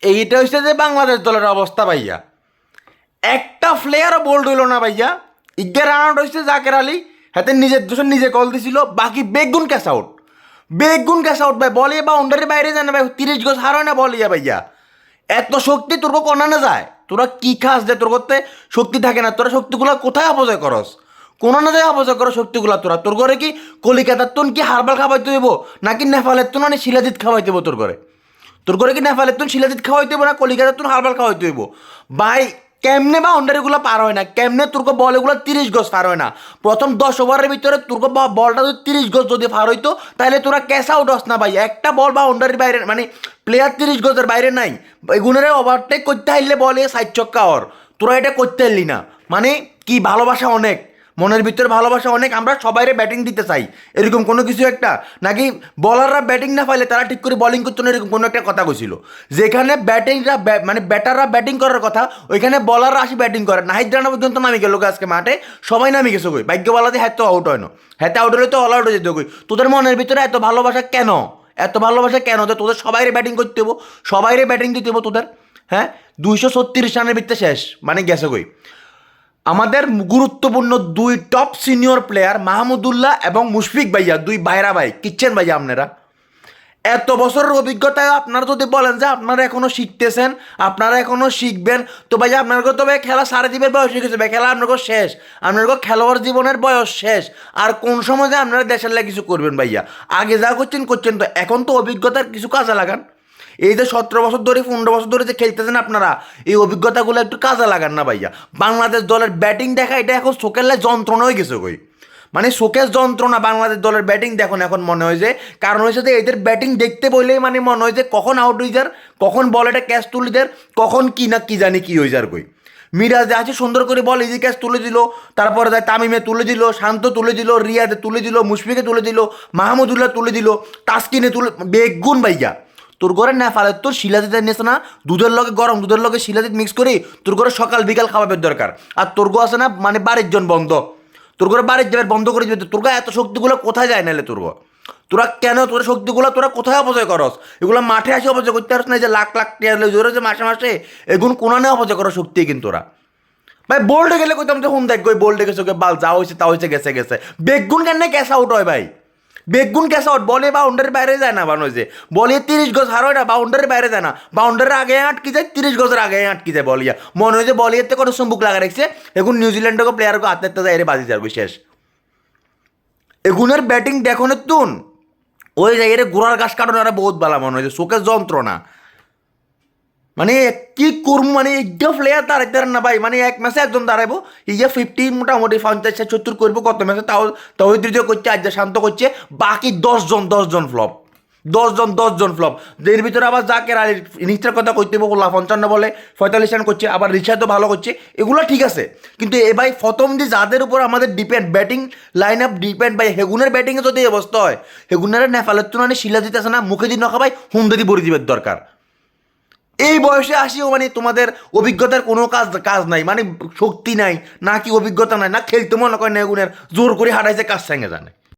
এইটা হচ্ছে যে বাংলাদেশ দলের অবস্থা ভাইয়া। একটা প্লেয়ারও বোল্ড হইল না ভাইয়া। 11 রান হয়েছে জাকের আলী, হাতে নিজের দোষে নিজে কল দিছিল, বাকি বেগুন ক্যাশ আউট। বেগুন ক্যাশ আউট ভাই, বলে বাউন্ডারি বাইরে যায় না ভাই, 30 গজ হারায় না বলিয়া ভাইয়া। এত শক্তি তোর কনা না যায়, তোরা কি খাস যে তোর করতে শক্তি থাকে না? তোরা শক্তিগুলা কোথায় অপচয় করস? কোনো না যায় অপচয় করো শক্তিগুলা। তোর ঘরে কি কলিকাতার তুন কি হারবাল খাওয়াইতে হইব, নাকি নেপালের তুন মানে শিলাজিৎ খাওয়াইতে হইব? তোর ঘরে কি নেপালের তুন শিলাজিৎ খাওয়াইতে হইব না কলিকাতার তুন হারবাল খাওয়াইতে হইব? ভাই কেমনে বাউন্ডারিগুলো পার হয় না, কেমনে তোরকে বলগুলো 30 গজ পার হয় না? প্রথম 10 ওভারের ভিতরে তোরকে বলটা যদি 30 গজ যদি পার হইতো, তাহলে তোরা ক্যাশ আউট হস না ভাই। একটা বল বাউন্ডারির বাইরে, মানে প্লেয়ার 30 গজের বাইরে নাই, এগুনের ওভারটেক করতে হারলে বলে 60 ছক্কা ওর, তোরা এটা করতে হারলি না। মানে কি ভালোবাসা অনেক, মনের ভিতরে ভালোবাসা অনেক, আমরা সবাইরে ব্যাটিং দিতে চাই, এরকম কোনো কিছু একটা নাকি? বলাররা ব্যাটিং না পাইলে তারা ঠিক করে বোলিং করতো না, এরকম কোনো একটা কথা কইছিল। যেখানে ব্যাটিংরা মানে ব্যাটাররা ব্যাটিং করার কথা, ওইখানে বলাররা আসি ব্যাটিং করে। নাহিদ রানা পর্যন্ত নামি গেল আজকে মাঠে, সবাই নামি গেছে কই, ভাগ্য বলাতে হ্যাঁ তো আউট হয় না, হ্যাঁ আউট হলে তো অল আউট হয়ে যেত কই। তোদের মনের ভিতরে এত ভালোবাসা কেন? এত ভালোবাসা কেন যে তোদের সবাইরে ব্যাটিং করতে হবো, সবাইরে ব্যাটিং দিতে হবো তোদের? হ্যাঁ, 236 রানের ভিতরে শেষ, মানে গেছে কই। আমাদের গুরুত্বপূর্ণ দুই টপ সিনিয়র প্লেয়ার মাহমুদুল্লাহ এবং মুশফিক ভাইয়া, দুই ভাইরা ভাই, কিচ্ছেন ভাইয়া আপনারা? এত বছরের অভিজ্ঞতায় আপনারা যদি বলেন যে আপনারা এখনো শিখতেছেন, আপনারা এখনো শিখবেন, তো ভাইয়া আপনাদের তো ভাই খেলা সাড়ে দ্বীপের বয়স হয়ে গেছে ভাই, খেলা আপনার শেষ, আপনার খেলোয়াড় জীবনের বয়স শেষ। আর কোন সময় যে আপনারা দেশের লাগে কিছু করবেন ভাইয়া? আগে যা করছেন করছেন, তো এখন তো অভিজ্ঞতার কিছু কাজে লাগান। এই যে 17 বছর ধরে 15 বছর ধরে যে খেলতেছেন আপনারা, এই অভিজ্ঞতাগুলো একটু কাজে লাগান না ভাইয়া। বাংলাদেশ দলের ব্যাটিং দেখা এটা এখন চোখের যন্ত্রণা হয়ে গেছে কই, মানে শোকেস যন্ত্রণা। বাংলাদেশ দলের ব্যাটিং দেখুন এখন মনে হয় যে, কারণ হয়েছে যে এদের ব্যাটিং দেখতে বললেই মানে মনে হয় যে কখন আউট হয়ে যার, কখন বল এটা ক্যাচ তুলে দেয়, কখন কি না কি জানি কি হয়ে যার কই। মিরাজ আছে সুন্দর করে বল ইজি ক্যাচ তুলে দিল, তারপরে যায় তামিমে তুলে দিল, শান্ত তুলে দিল, রিয়াদে তুলে দিল, মুশফিকে তুলে দিল, মাহমুদুল্লাহ তুলে দিল, তাসকিনে তুলে, বেগুন ভাইয়া। তোর ঘরে না ফালে তোর শিলাজিৎ নিয়েছে না, দুধের লগে গরম দুধের লগে শিলাজিৎ মিক্স করি তোর ঘরে সকাল বিকাল খাওয়াবের দরকার। আর তোর গো আছে না মানে বাড়ির জন বন্ধ, তোর ঘরে বাড়ির যাবে বন্ধ করে দিবে। তোর এত শক্তিগুলো কোথায় যায় নাহলে তোরা কেন তোর শক্তিগুলো তোরা কোথায় অপচয় করস? এগুলো মাঠে আসে অপচয় করতে পারস না, যে লাখ লাখ টাকা জোরে যে মাসে মাসে এগুলো কোনানে অপচয় করার শক্তি কিন্তু তোরা। ভাই বোল্ডে গেলে কইতাম যে হোম দেখ গই বোল্ডে গেছে বাল যা হয়েছে তা হয়েছে, গেছে গেছে। বেগুন কেন ক্যাশ আউট হয় ভাই? বেগুন ক্যাশ আউট, বলে বাউন্ডারির বাইরে যায় না, বানো যে বলে 30 গজ হার হয় না, বাউন্ডারির বাইরে যায় না, বাউন্ডারির আগে আটকে যায়, 30 গজের আগে আটকে যায় বলিয়া। মনে হয় যে বলিয়াতে কোনো সম্মুখ লাগা রাখছে, এখন নিউজিল্যান্ডকে প্লেয়ারকে আত্মহত্যা যায় এর বাজি যার শেষ। এগুনের ব্যাটিং দেখো না তুন, ওই জায়গায় গোড়ার ঘাস কাটানো আর বহুত ভালো মনে হয়, চোখের যন্ত্রণা। মানে কি করবো, মানে এইটা প্লেয়ার দাঁড়াইতে না ভাই, মানে এক ম্যাচে একজন দাঁড়াইবো, ইয়ে 50 মোটামুটি 50-70 করবো কত ম্যাচে, তাও তহিদ্রিজ করছে, আজ শান্ত করছে, বাকি 10 জন ফ্লপ, 10 জন ফ্লপ। এর ভিতরে আবার জাকের আলীর ইনিংসটার কথা কইতে হবো, 55 বলে 45 রান করছে, আবার রিশাদও ভালো করছে, এগুলো ঠিক আছে। কিন্তু এ ভাই প্রথম যে যাদের উপর আমাদের depend batting line up depend ভাই, হেগুনের ব্যাটিংয়ে যদি অবস্থা হয়, হেগুনের নেপালের তুলনায় শিলাজিৎ আছে না, মুখে দিন নখা ভাই হুমদাদি বড়ি দিবের দরকার। এই বয়সে আসিও মানে তোমাদের অভিজ্ঞতার কোনো কাজ নাই, মানে শক্তি নাই, না কি অভিজ্ঞতা নাই, না খেলতে মনে করে না, এগুনের জোর করে হাঁটাইছে কাজ সঙ্গে জানে।